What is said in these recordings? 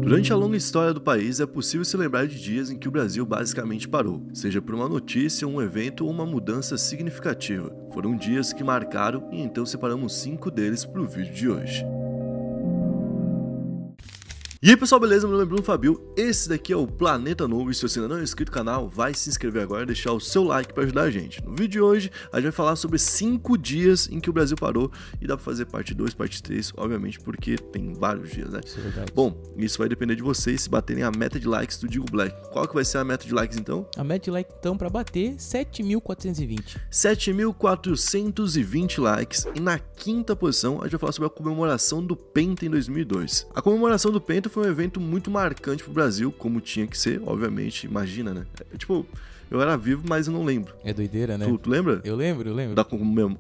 Durante a longa história do país, é possível se lembrar de dias em que o Brasil basicamente parou, seja por uma notícia, um evento ou uma mudança significativa. Foram dias que marcaram e então separamos 5 deles para o vídeo de hoje. E aí pessoal, beleza? Meu nome é Bruno Fabio, esse daqui é o Planeta Novo e se você ainda não é inscrito no canal, vai se inscrever agora e deixar o seu like para ajudar a gente. No vídeo de hoje, a gente vai falar sobre 5 dias em que o Brasil parou e dá para fazer parte 2, parte 3, obviamente porque tem vários dias, né? Isso é verdade. Bom, isso vai depender de vocês se baterem a meta de likes do Digo Black. Qual que vai ser a meta de likes então? A meta de like então para bater 7.420. 7.420 likes e na quinta posição a gente vai falar sobre a comemoração do Penta em 2002. A comemoração do Penta foi um evento muito marcante pro Brasil, como tinha que ser, obviamente, imagina, né? Tipo, eu era vivo, mas eu não lembro. É doideira, né? Tu lembra? Eu lembro.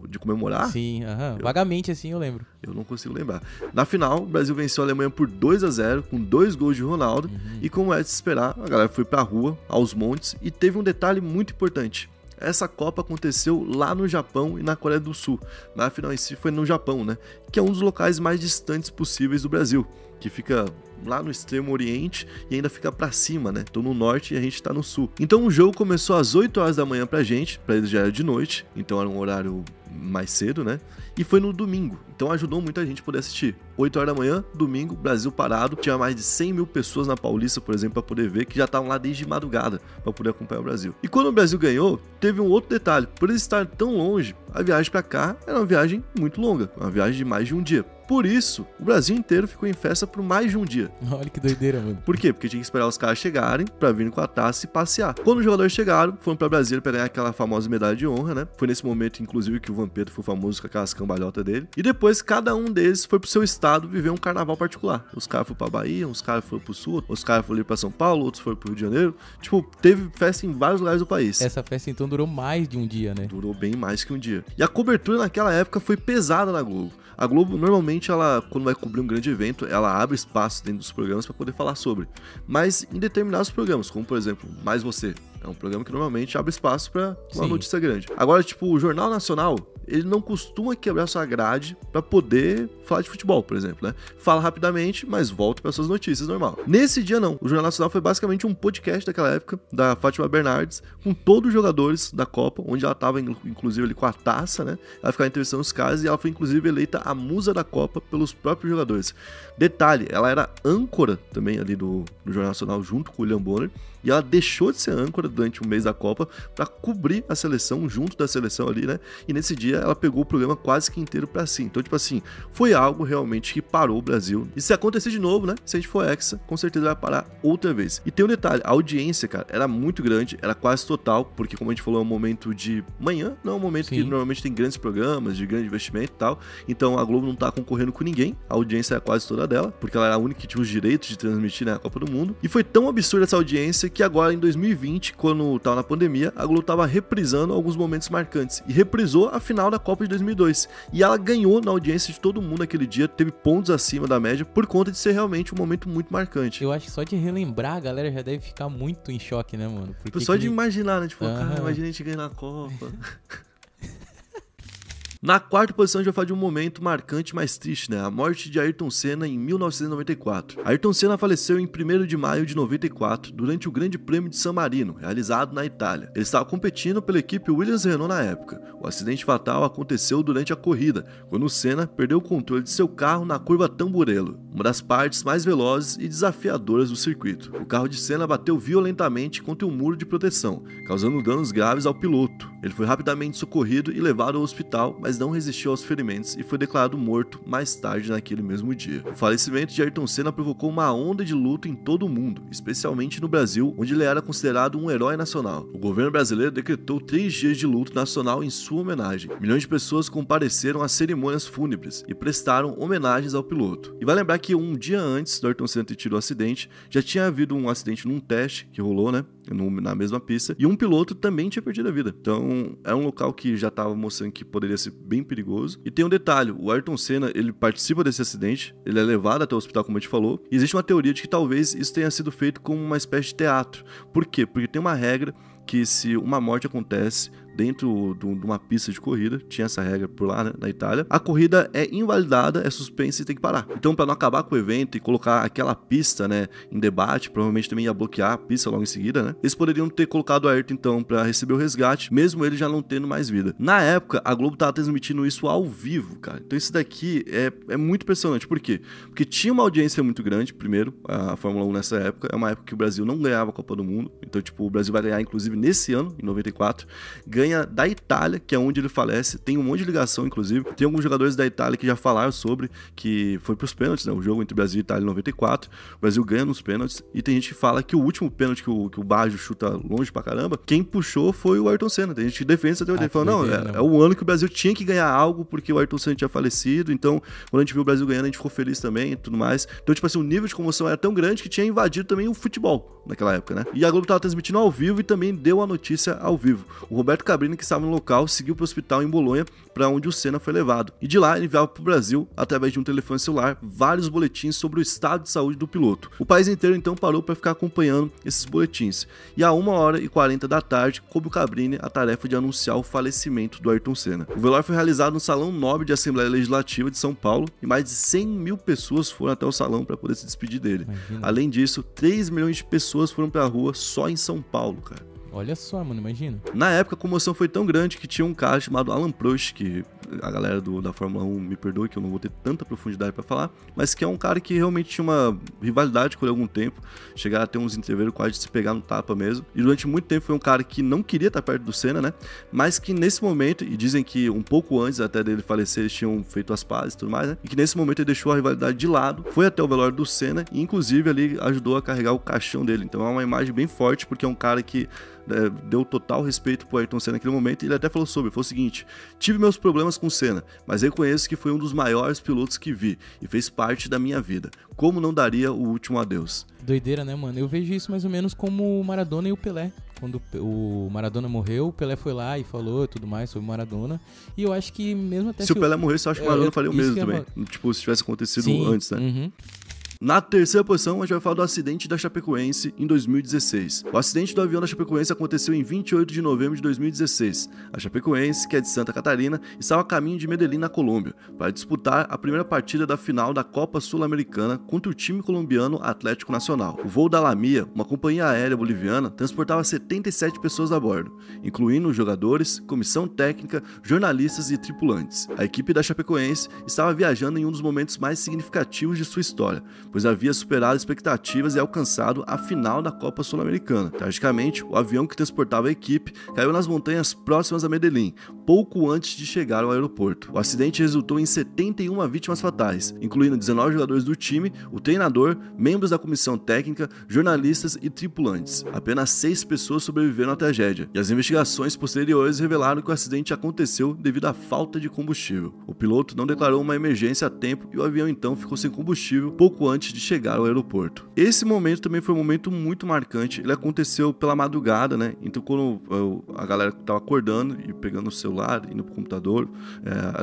De comemorar? Sim, vagamente assim eu lembro. Eu não consigo lembrar. Na final, o Brasil venceu a Alemanha por 2-0, com 2 gols de Ronaldo, e como é de se esperar, a galera foi pra rua, aos montes, e teve um detalhe muito importante. Essa Copa aconteceu lá no Japão e na Coreia do Sul. Na final em si foi no Japão, né? Que é um dos locais mais distantes possíveis do Brasil, que fica lá no extremo oriente e ainda fica pra cima, né? Tô no norte e a gente tá no sul. Então o jogo começou às 8 horas da manhã pra gente, pra eles já era de noite, então era um horário mais cedo, né? E foi no domingo, então ajudou muito a gente poder assistir. 8 horas da manhã, domingo, Brasil parado, tinha mais de 100 mil pessoas na Paulista, por exemplo, pra poder ver, que já estavam lá desde madrugada pra poder acompanhar o Brasil. E quando o Brasil ganhou, teve um outro detalhe, por eles estar tão longe, a viagem pra cá era uma viagem muito longa, uma viagem de mais de um dia. Por isso, o Brasil inteiro ficou em festa por mais de um dia. Olha que doideira, mano. Por quê? Porque tinha que esperar os caras chegarem pra virem com a taça e passear. Quando os jogadores chegaram, foram pra Brasília pra ganhar aquela famosa medalha de honra, né? Foi nesse momento, inclusive, que o Vampeta foi famoso com aquelas cambalhotas dele. E depois, cada um deles foi pro seu estado viver um carnaval particular. Os caras foram pra Bahia, uns caras foram pro Sul, os caras foram ali pra São Paulo, outros foram pro Rio de Janeiro. Tipo, teve festa em vários lugares do país. Essa festa, então, durou mais de um dia, né? Durou bem mais que um dia. E a cobertura naquela época foi pesada na Globo. A Globo, normalmente, ela, quando vai cobrir um grande evento, ela abre espaço dentro dos programas para poder falar sobre. Mas em determinados programas, como por exemplo, Mais Você, é um programa que normalmente abre espaço para uma notícia grande. Agora, tipo, o Jornal Nacional, ele não costuma quebrar sua grade para poder falar de futebol, por exemplo, né? Fala rapidamente, mas volta para suas notícias normal. Nesse dia não, o Jornal Nacional foi basicamente um podcast daquela época, da Fátima Bernardes, com todos os jogadores da Copa, onde ela tava inclusive ali com a taça, né? Ela ficava entrevistando os caras e ela foi inclusive eleita a musa da Copa pelos próprios jogadores. Detalhe, ela era âncora também ali do Jornal Nacional junto com o William Bonner, e ela deixou de ser âncora durante o mês da Copa para cobrir a seleção junto da seleção ali, né? E nesse dia ela pegou o programa quase que inteiro para si. Então, tipo assim, foi algo realmente que parou o Brasil. E se acontecer de novo, né? Se a gente for hexa, com certeza vai parar outra vez. E tem um detalhe, a audiência, cara, era muito grande, era quase total, porque como a gente falou, é um momento de manhã, não é um momento que normalmente tem grandes programas, de grande investimento e tal. Então a Globo não tá concorrendo com ninguém, a audiência é quase toda dela, porque ela era a única que tinha os direitos de transmitir, né, a Copa do Mundo. E foi tão absurda essa audiência que agora em 2020, quando tava na pandemia, a Globo tava reprisando alguns momentos marcantes e reprisou a final da Copa de 2002. E ela ganhou na audiência de todo mundo naquele dia, teve pontos acima da média por conta de ser realmente um momento muito marcante. Eu acho que só de relembrar a galera já deve ficar muito em choque, né, mano? Porque só de imaginar, né? Tipo, cara, imagina a gente ganhar na Copa. Na quarta posição a gente vai falar de um momento marcante, mais triste, né? A morte de Ayrton Senna em 1994. Ayrton Senna faleceu em 1º de maio de 94, durante o Grande Prêmio de San Marino, realizado na Itália. Ele estava competindo pela equipe Williams-Renault na época. O acidente fatal aconteceu durante a corrida, quando Senna perdeu o controle de seu carro na curva Tamburello, uma das partes mais velozes e desafiadoras do circuito. O carro de Senna bateu violentamente contra um muro de proteção, causando danos graves ao piloto. Ele foi rapidamente socorrido e levado ao hospital, mas não resistiu aos ferimentos e foi declarado morto mais tarde naquele mesmo dia. O falecimento de Ayrton Senna provocou uma onda de luto em todo o mundo, especialmente no Brasil, onde ele era considerado um herói nacional. O governo brasileiro decretou 3 dias de luto nacional em sua homenagem. Milhões de pessoas compareceram às cerimônias fúnebres e prestaram homenagens ao piloto. E vai lembrar que um dia antes do Ayrton Senna ter tido o acidente, já tinha havido um acidente num teste que rolou, né? Na mesma pista, e um piloto também tinha perdido a vida. Então, é um local que já estava mostrando que poderia ser bem perigoso. E tem um detalhe, o Ayrton Senna, ele participa desse acidente, ele é levado até o hospital, como a gente falou, e existe uma teoria de que talvez isso tenha sido feito como uma espécie de teatro. Por quê? Porque tem uma regra que se uma morte acontece dentro de uma pista de corrida, tinha essa regra por lá, né, na Itália, a corrida é invalidada, é suspensa e tem que parar. Então, para não acabar com o evento e colocar aquela pista, né, em debate, provavelmente também ia bloquear a pista logo em seguida, né, eles poderiam ter colocado o Ayrton, então, para receber o resgate, mesmo ele já não tendo mais vida. Na época, a Globo tava transmitindo isso ao vivo, cara. Então, isso daqui é muito impressionante. Por quê? Porque tinha uma audiência muito grande, primeiro, a Fórmula 1 nessa época, é uma época que o Brasil não ganhava a Copa do Mundo, então, tipo, o Brasil vai ganhar, inclusive, nesse ano, em 94, ganha da Itália, que é onde ele falece, tem um monte de ligação, inclusive, tem alguns jogadores da Itália que já falaram sobre, que foi pros pênaltis, né, o jogo entre Brasil e Itália em 94, o Brasil ganha nos pênaltis, e tem gente que fala que o último pênalti que o Baggio chuta longe pra caramba, quem puxou foi o Ayrton Senna, tem gente que defende até hoje, falando, não, é o ano que o Brasil tinha que ganhar algo, porque o Ayrton Senna tinha falecido, então, quando a gente viu o Brasil ganhando, a gente ficou feliz também e tudo mais, então, tipo assim, o nível de comoção era tão grande que tinha invadido também o futebol naquela época, né, e a Globo tava transmitindo ao vivo e também deu a notícia ao vivo. O Roberto Cabrini, que estava no local, seguiu para o hospital em Bolonha, para onde o Senna foi levado. E de lá ele enviava para o Brasil, através de um telefone celular, vários boletins sobre o estado de saúde do piloto. O país inteiro então parou para ficar acompanhando esses boletins. E a 1h40 da tarde, coube o Cabrini a tarefa de anunciar o falecimento do Ayrton Senna. O velório foi realizado no Salão Nobre de Assembleia Legislativa de São Paulo e mais de 100 mil pessoas foram até o salão para poder se despedir dele. Imagina. Além disso, 3 milhões de pessoas foram para a rua só em São Paulo, cara. Olha só, mano, imagina. Na época, a comoção foi tão grande que tinha um cara chamado Alan Prost, que a galera da Fórmula 1 me perdoe que eu não vou ter tanta profundidade pra falar, mas que é um cara que realmente tinha uma rivalidade com ele há algum tempo, chegaram a ter uns entreveros quase de se pegar no tapa mesmo, e durante muito tempo foi um cara que não queria estar perto do Senna, né, mas que nesse momento, e dizem que um pouco antes até dele falecer, eles tinham feito as pazes e tudo mais, né, e que nesse momento ele deixou a rivalidade de lado, foi até o velório do Senna, e inclusive ali ajudou a carregar o caixão dele, então é uma imagem bem forte, porque é um cara que deu total respeito pro Ayrton Senna naquele momento, e ele até falou o seguinte: tive meus problemas com o Senna, mas reconheço que foi um dos maiores pilotos que vi, e fez parte da minha vida, como não daria o último adeus. Doideira, né, mano? Eu vejo isso mais ou menos como o Maradona e o Pelé. Quando o Maradona morreu, o Pelé foi lá e falou e tudo mais sobre o Maradona, e eu acho que mesmo até se o Pelé morresse, eu acho que o Maradona faria o mesmo também, tipo, se tivesse acontecido Sim, antes, né? Uhum. Na terceira posição, a gente vai falar do acidente da Chapecoense em 2016. O acidente do avião da Chapecoense aconteceu em 28 de novembro de 2016. A Chapecoense, que é de Santa Catarina, estava a caminho de Medellín, na Colômbia, para disputar a primeira partida da final da Copa Sul-Americana contra o time colombiano Atlético Nacional. O voo da Lamia, uma companhia aérea boliviana, transportava 77 pessoas a bordo, incluindo jogadores, comissão técnica, jornalistas e tripulantes. A equipe da Chapecoense estava viajando em um dos momentos mais significativos de sua história, pois havia superado expectativas e alcançado a final da Copa Sul-Americana. Tragicamente, o avião que transportava a equipe caiu nas montanhas próximas a Medellín, pouco antes de chegar ao aeroporto. O acidente resultou em 71 vítimas fatais, incluindo 19 jogadores do time, o treinador, membros da comissão técnica, jornalistas e tripulantes. Apenas 6 pessoas sobreviveram à tragédia, e as investigações posteriores revelaram que o acidente aconteceu devido à falta de combustível. O piloto não declarou uma emergência a tempo e o avião então ficou sem combustível pouco antes de chegar ao aeroporto. Esse momento também foi um momento muito marcante. Ele aconteceu pela madrugada, né? Então quando a galera tava acordando e pegando o celular, indo pro computador,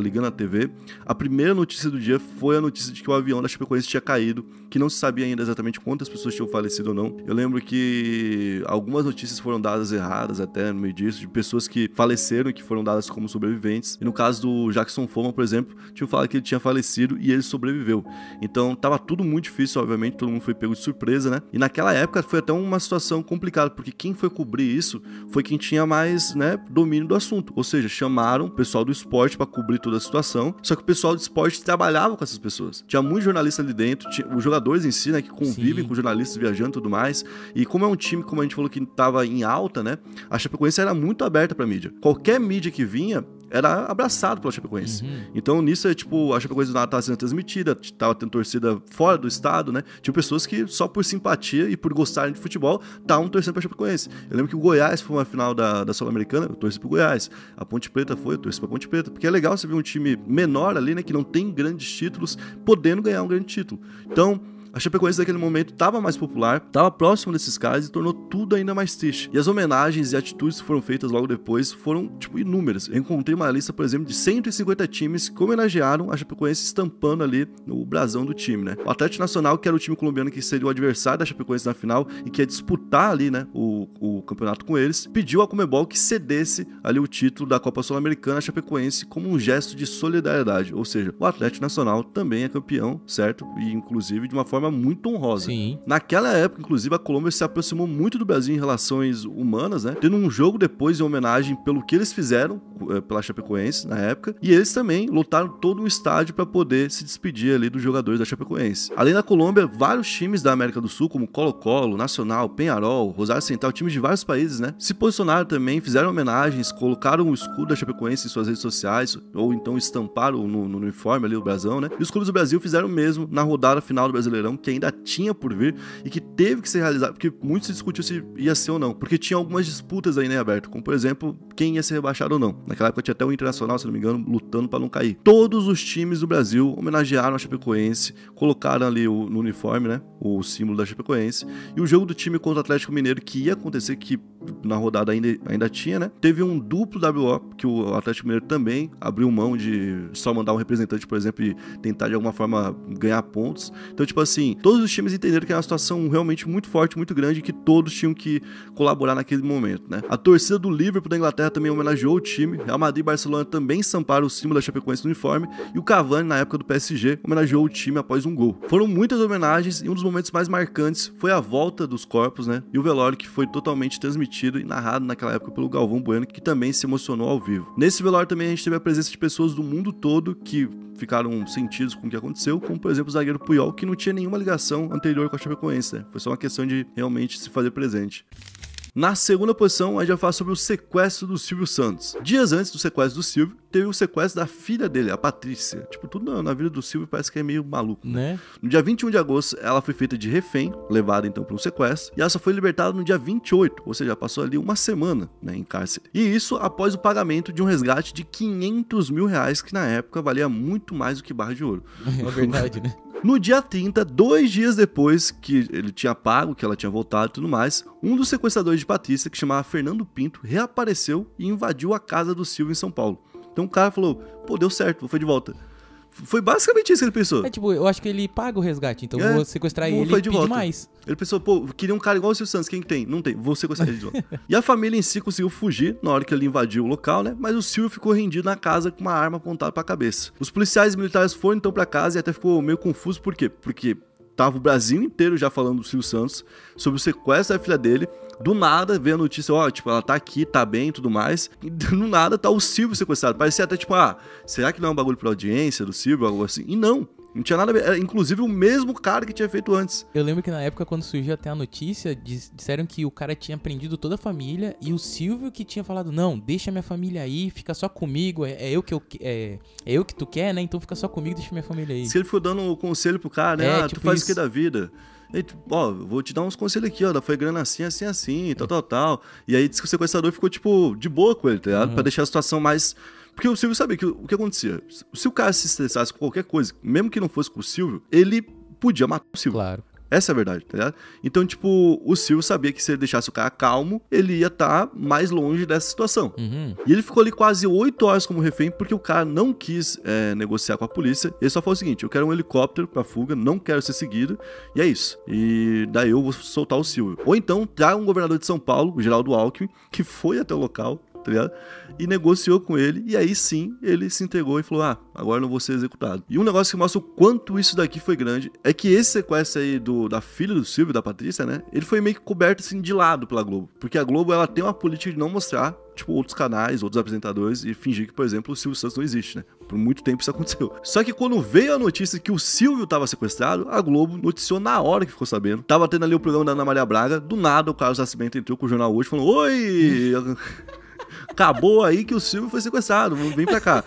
ligando a TV, a primeira notícia do dia foi a notícia de que o avião da Chapecoense tinha caído, que não se sabia ainda exatamente quantas pessoas tinham falecido ou não. Eu lembro que algumas notícias foram dadas erradas até no meio disso, de pessoas que faleceram e que foram dadas como sobreviventes. E no caso do Jackson Foma, por exemplo, tinham falado que ele tinha falecido e ele sobreviveu. Então tava tudo muito difícil, obviamente, todo mundo foi pego de surpresa, né? E naquela época foi até uma situação complicada, porque quem foi cobrir isso foi quem tinha mais, né, domínio do assunto. Ou seja, chamaram o pessoal do esporte para cobrir toda a situação, só que o pessoal do esporte trabalhava com essas pessoas. Tinha muitos jornalistas ali dentro, os jogadores em si, né, que convivem Sim. com jornalistas viajando e tudo mais. E como é um time, como a gente falou, que tava em alta, né, a Chapecoense era muito aberta pra mídia. Qualquer mídia que vinha era abraçado pela Chapecoense. Então nisso, tipo, a Chapecoense do nada tava sendo transmitida, tava tendo torcida fora do estado, né? Tinha pessoas que só por simpatia e por gostarem de futebol estavam torcendo pra Chapecoense. Eu lembro que o Goiás foi uma final da Sul-Americana, eu torci pro Goiás. A Ponte Preta eu torci pra Ponte Preta, porque é legal você ver um time menor ali, né, que não tem grandes títulos, podendo ganhar um grande título. Então, A Chapecoense naquele momento estava mais popular, estava próximo desses caras e tornou tudo ainda mais triste. E as homenagens e atitudes que foram feitas logo depois foram, tipo, inúmeras. Eu encontrei uma lista, por exemplo, de 150 times que homenagearam a Chapecoense estampando ali o brasão do time, né? O Atlético Nacional, que era o time colombiano que seria o adversário da Chapecoense na final e que ia disputar ali, né, o campeonato com eles, pediu à Conmebol que cedesse ali o título da Copa Sul-Americana à Chapecoense como um gesto de solidariedade. Ou seja, o Atlético Nacional também é campeão, certo? E inclusive de uma forma muito honrosa. Sim. Naquela época, inclusive, a Colômbia se aproximou muito do Brasil em relações humanas, né? Tendo um jogo depois em homenagem pelo que eles fizeram pela Chapecoense na época, e eles também lotaram todo um estádio para poder se despedir ali dos jogadores da Chapecoense. Além da Colômbia, vários times da América do Sul, como Colo-Colo, Nacional, Peñarol, Rosário Central, times de vários países, né? Se posicionaram também, fizeram homenagens, colocaram o escudo da Chapecoense em suas redes sociais, ou então estamparam no uniforme ali o brasão, né? E os clubes do Brasil fizeram o mesmo na rodada final do Brasileirão, que ainda tinha por vir e que teve que ser realizado, porque muito se discutiu se ia ser ou não, porque tinha algumas disputas aí, né, aberto, como por exemplo, quem ia ser rebaixado ou não. Naquela época tinha até o Internacional, se não me engano, lutando para não cair. Todos os times do Brasil homenagearam a Chapecoense, colocaram ali no uniforme, né, o símbolo da Chapecoense, e o jogo do time contra o Atlético Mineiro, que ia acontecer, que na rodada ainda tinha, né, teve um duplo WO, que o Atlético Mineiro também abriu mão de só mandar um representante, por exemplo, e tentar de alguma forma ganhar pontos. Então, tipo assim, todos os times entenderam que era uma situação realmente muito forte, muito grande, e que todos tinham que colaborar naquele momento, né. A torcida do Liverpool da Inglaterra também homenageou o time, Real Madrid e Barcelona também estamparam o símbolo da Chapecoense no uniforme, e o Cavani, na época do PSG, homenageou o time após um gol. Foram muitas homenagens, e um dos momentos mais marcantes foi a volta dos corpos, né, e o velório, que foi totalmente transmitido e narrado naquela época pelo Galvão Bueno, que também se emocionou ao vivo. Nesse velório também a gente teve a presença de pessoas do mundo todo que ficaram sentidos com o que aconteceu, como por exemplo o zagueiro Puyol, que não tinha nenhuma ligação anterior com a Chapecoense, né? Foi só uma questão de realmente se fazer presente. Na segunda posição, a gente vai falar sobre o sequestro do Silvio Santos. Dias antes do sequestro do Silvio, teve o sequestro da filha dele, a Patrícia. Tipo, tudo na vida do Silvio parece que é meio maluco, né? No dia 21 de agosto, ela foi feita de refém, levada então para um sequestro, e ela só foi libertada no dia 28, ou seja, passou ali uma semana, né, em cárcere. E isso após o pagamento de um resgate de R$500 mil, que na época valia muito mais do que barra de ouro. É verdade, né? No dia 30, 2 dias depois que ele tinha pago, que ela tinha voltado e tudo mais, um dos sequestradores de Patrícia, que chamava Fernando Pinto, reapareceu e invadiu a casa do Silvio em São Paulo. Então o cara falou, pô, deu certo, foi de volta. Foi basicamente isso que ele pensou. É tipo, eu acho que ele paga o resgate, então vou sequestrar ele e pedir mais. Ele pensou, pô, queria um cara igual o Silvio Santos, quem tem? Não tem, vou sequestrar ele de volta. E a família em si conseguiu fugir na hora que ele invadiu o local, né? Mas o Silvio ficou rendido na casa com uma arma apontada pra cabeça. Os policiais militares foram então pra casa e até ficou meio confuso, por quê? Porque tava o Brasil inteiro já falando do Silvio Santos, sobre o sequestro da filha dele. Do nada, veio a notícia, ó, tipo, ela tá aqui, tá bem e tudo mais. E do nada tá o Silvio sequestrado. Parecia até tipo, será que não é um bagulho pra audiência do Silvio, algo assim? E não tinha nada a ver. Era inclusive o mesmo cara que tinha feito antes. Eu lembro que na época, quando surgiu até a notícia, disseram que o cara tinha prendido toda a família e o Silvio que tinha falado, não, deixa minha família aí, fica só comigo, é eu que tu quer, né? Então fica só comigo, deixa minha família aí. Se ele for dando um conselho pro cara, né? Tipo tu faz isso. o que da vida? E, ó, vou te dar uns conselhos aqui, ó, foi grana assim, assim, assim, tal. E aí disse que o sequestrador ficou, tipo, de boa com ele, tá ligado? Pra deixar a situação mais... Porque o Silvio sabia que o que acontecia. Se o cara se estressasse com qualquer coisa, mesmo que não fosse com o Silvio, ele podia matar o Silvio. Claro. Essa é a verdade, tá ligado? Então, tipo, o Silvio sabia que se ele deixasse o cara calmo, ele ia estar mais longe dessa situação. E ele ficou ali quase 8 horas como refém, porque o cara não quis negociar com a polícia. Ele só falou o seguinte, eu quero um helicóptero pra fuga, não quero ser seguido, e é isso. E daí eu vou soltar o Silvio. Ou então, traga um governador de São Paulo, o Geraldo Alckmin, que foi até o local, tá ligado? E negociou com ele, e aí sim, ele se entregou e falou, agora eu não vou ser executado. E um negócio que mostra o quanto isso daqui foi grande, é que esse sequestro aí da filha do Silvio, da Patrícia, né, ele foi meio que coberto assim de lado pela Globo, porque a Globo, ela tem uma política de não mostrar, tipo, outros canais, outros apresentadores, e fingir que, por exemplo, o Silvio Santos não existe, né? Por muito tempo isso aconteceu. Só que quando veio a notícia que o Silvio tava sequestrado, a Globo noticiou na hora que ficou sabendo. Tava tendo ali o programa da Ana Maria Braga, do nada o Carlos Nascimento entrou com o Jornal Hoje, falando, oi... Acabou aí que o Silvio foi sequestrado, vem pra cá.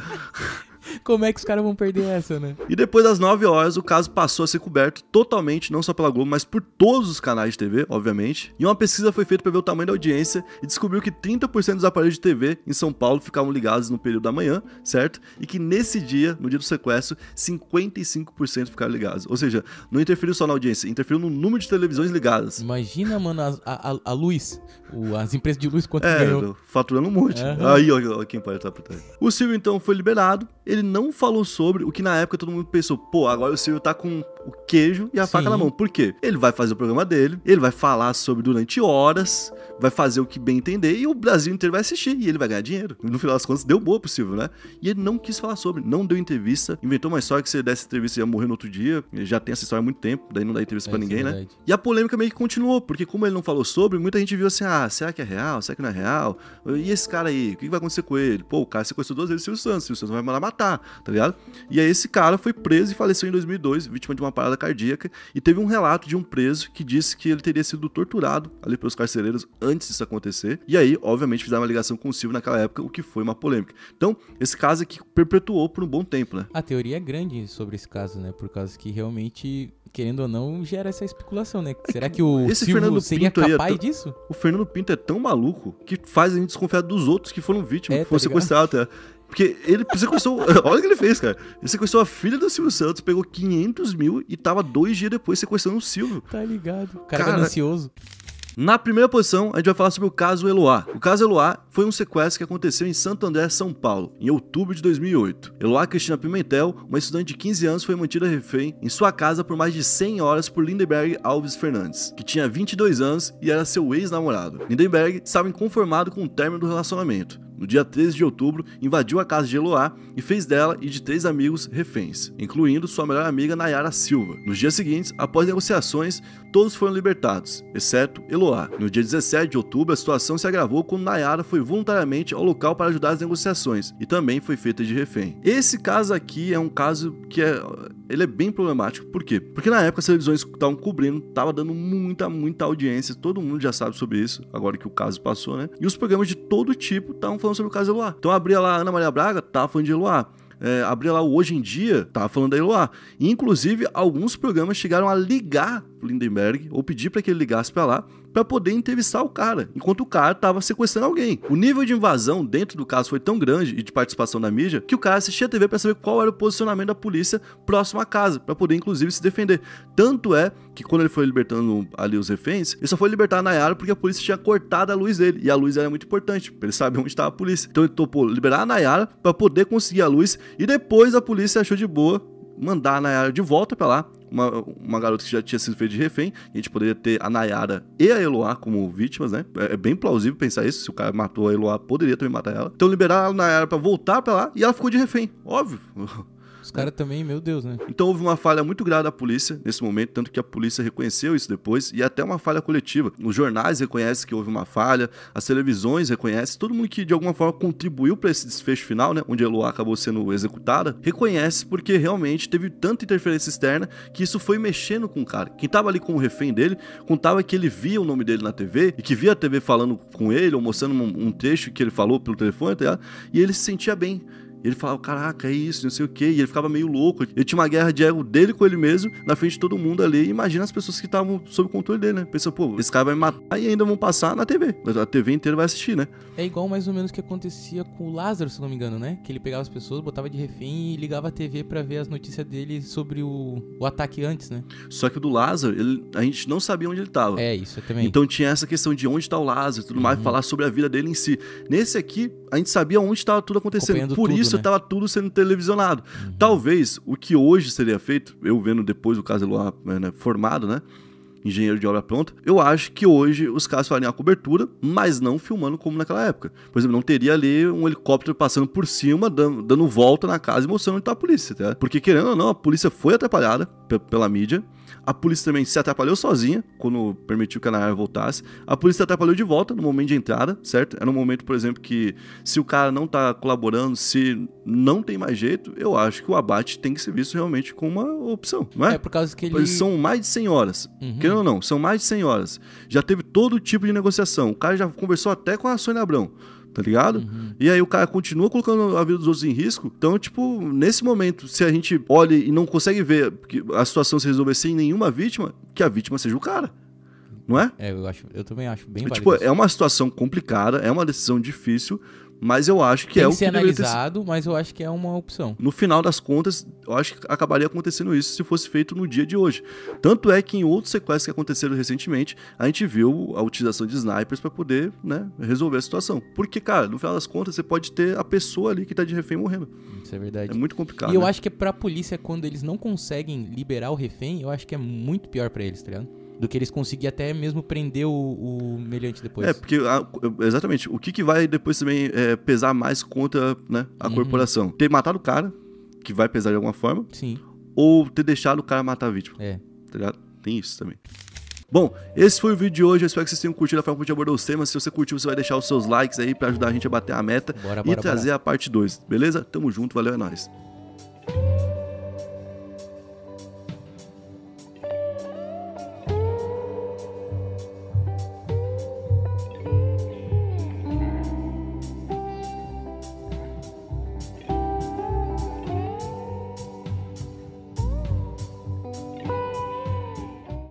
Como é que os caras vão perder essa, né? E depois das 9 horas, o caso passou a ser coberto totalmente, não só pela Globo, mas por todos os canais de TV, obviamente. E uma pesquisa foi feita para ver o tamanho da audiência e descobriu que 30% dos aparelhos de TV em São Paulo ficavam ligados no período da manhã, certo? E que nesse dia, no dia do sequestro, 55% ficaram ligados. Ou seja, não interferiu só na audiência, interferiu no número de televisões ligadas. Imagina, mano, a luz, as empresas de luz quanto ganhou. Faturando um monte. Uhum. Aí, ó, quem pode estar por trás. O Silvio, então, foi liberado. Ele não falou sobre o que na época todo mundo pensou, pô, agora o Silvio tá com o queijo e a faca na mão. Por quê? Ele vai fazer o programa dele, ele vai falar sobre durante horas, vai fazer o que bem entender e o Brasil inteiro vai assistir e ele vai ganhar dinheiro. No final das contas, deu boa pro Silvio, né? E ele não quis falar sobre, não deu entrevista, inventou uma história que se ele desse entrevista ia morrer no outro dia. Ele já tem essa história há muito tempo, daí não dá entrevista pra ninguém, né? E a polêmica meio que continuou, porque como ele não falou sobre, muita gente viu assim, será que é real? Será que não é real? E esse cara aí, o que vai acontecer com ele? Pô, o cara sequestrou 2 vezes o Silvio Santos vai mandar matar, tá ligado? E aí esse cara foi preso e faleceu em 2002, vítima de uma parada cardíaca, e teve um relato de um preso que disse que ele teria sido torturado ali pelos carcereiros antes disso acontecer, e aí, obviamente, fizeram uma ligação com o Silvio naquela época, o que foi uma polêmica. Então, esse caso aqui perpetuou por um bom tempo, né? A teoria é grande sobre esse caso, né? Por causa que realmente, querendo ou não, gera essa especulação, né? Será que o Silvio seria capaz disso? O Fernando Pinto é tão maluco que faz a gente desconfiar dos outros que foram vítimas, que foram sequestrados até. Porque ele sequestrou... Olha o que ele fez, cara. Ele sequestrou a filha do Silvio Santos, pegou 500 mil e tava 2 dias depois sequestrando o Silvio. Tá ligado. O cara ganancioso. Na primeira posição, a gente vai falar sobre o caso Eloá. O caso Eloá foi um sequestro que aconteceu em Santo André, São Paulo, em outubro de 2008. Eloá Cristina Pimentel, uma estudante de 15 anos, foi mantida refém em sua casa por mais de 100 horas por Lindenberg Alves Fernandes, que tinha 22 anos e era seu ex-namorado. Lindenberg estava inconformado com o término do relacionamento. No dia 13 de outubro, invadiu a casa de Eloá e fez dela e de 3 amigos reféns, incluindo sua melhor amiga Nayara Silva. Nos dias seguintes, após negociações, todos foram libertados, exceto Eloá. No dia 17 de outubro, a situação se agravou quando Nayara foi voluntariamente ao local para ajudar as negociações e também foi feita de refém. Esse caso aqui é um caso que ele é bem problemático. Por quê? Porque na época as televisões que estavam cobrindo, tava dando muita audiência, todo mundo já sabe sobre isso, agora que o caso passou, né? E os programas de todo tipo estavam falando sobre o caso Eloá. Então abria lá a Ana Maria Braga, tava falando de Eloá. Abria lá o Hoje em Dia, tava falando da Eloá. E, inclusive, alguns programas chegaram a ligar pro Lindenberg, ou pedir para que ele ligasse para lá, para poder entrevistar o cara, enquanto o cara tava sequestrando alguém. O nível de invasão dentro do caso foi tão grande e de participação da mídia, que o cara assistia a TV para saber qual era o posicionamento da polícia próximo à casa, para poder, inclusive, se defender. Tanto é que quando ele foi libertando ali os reféns, ele só foi libertar a Nayara porque a polícia tinha cortado a luz dele, e a luz era muito importante, para ele saber onde estava a polícia. Então ele topou liberar a Nayara para poder conseguir a luz, e depois a polícia achou de boa mandar a Nayara de volta para lá, uma garota que já tinha sido feita de refém, e a gente poderia ter a Nayara e a Eloá como vítimas, né? É bem plausível pensar isso, se o cara matou a Eloá, poderia também matar ela. Então liberaram a Nayara pra voltar pra lá, e ela ficou de refém, óbvio. Os caras também, meu Deus, né? Então houve uma falha muito grave da polícia nesse momento, tanto que a polícia reconheceu isso depois, e até uma falha coletiva. Os jornais reconhecem que houve uma falha, as televisões reconhecem, todo mundo que de alguma forma contribuiu para esse desfecho final, né, onde a Eloá acabou sendo executada, reconhece porque realmente teve tanta interferência externa que isso foi mexendo com o cara. Quem tava ali com o refém dele, contava que ele via o nome dele na TV, e que via a TV falando com ele, ou mostrando um trecho que ele falou pelo telefone, tá ligado? E ele se sentia bem. Ele falava, caraca, é isso, não sei o que, e ele ficava meio louco. Ele tinha uma guerra de ego dele com ele mesmo, na frente de todo mundo ali. Imagina as pessoas que estavam sob o controle dele, né? Pensa, pô, esse cara vai me matar e ainda vão passar na TV. A TV inteira vai assistir, né? É igual mais ou menos o que acontecia com o Lázaro, se não me engano, né? Que ele pegava as pessoas, botava de refém e ligava a TV pra ver as notícias dele sobre o ataque antes, né? Só que o do Lázaro, a gente não sabia onde ele tava. É, isso também. Então tinha essa questão de onde tá o Lázaro e tudo mais, falar sobre a vida dele em si. Nesse aqui, a gente sabia onde estava tudo acontecendo. Por isso, né? Tava tudo sendo televisionado. Talvez o que hoje seria feito, eu vendo depois o caso Eloá, né, formado, né? Engenheiro de obra pronta, eu acho que hoje os caras fariam a cobertura, mas não filmando como naquela época. Por exemplo, não teria ali um helicóptero passando por cima, dando volta na casa e mostrando onde tá a polícia, tá? Porque querendo ou não, a polícia foi atrapalhada pela mídia. A polícia também se atrapalhou sozinha quando permitiu que a Nayara voltasse. A polícia se atrapalhou de volta no momento de entrada, certo? Era um momento, por exemplo, que se o cara não tá colaborando, se não tem mais jeito, eu acho que o abate tem que ser visto realmente como uma opção, não é? É por causa que ele... Pois são mais de 100 horas. Querendo ou não, são mais de 100 horas. Já teve todo tipo de negociação. O cara já conversou até com a Sônia Abrão. tá ligado? E aí o cara continua colocando a vida dos outros em risco. Então, tipo, nesse momento, se a gente olha e não consegue ver que a situação se resolver sem nenhuma vítima, que a vítima seja o cara. Não é? Eu também acho bem válido. Tipo, é uma situação complicada, é uma decisão difícil, mas eu acho que Tem é o que que ser deveria ter analisado, mas eu acho que é uma opção. No final das contas, eu acho que acabaria acontecendo isso se fosse feito no dia de hoje. Tanto é que em outros sequestros que aconteceram recentemente, a gente viu a utilização de snipers para poder, né, resolver a situação. Porque, cara, no final das contas, você pode ter a pessoa ali que tá de refém morrendo. Isso é verdade. É muito complicado. E eu né? acho que pra polícia, quando eles não conseguem liberar o refém, eu acho que é muito pior pra eles, tá ligado? Do que eles conseguirem até mesmo prender o meliante depois. É, porque, exatamente, o que vai depois também pesar mais contra, né, a corporação? Ter matado o cara, que vai pesar de alguma forma, Sim. ou ter deixado o cara matar a vítima. Tá ligado? Tem isso também. Bom, esse foi o vídeo de hoje, eu espero que vocês tenham curtido a forma que a gente abordou os temas. Se você curtiu, você vai deixar os seus likes aí pra ajudar a gente a bater a meta Bora, e trazer a parte 2, beleza? Tamo junto, valeu, é nóis.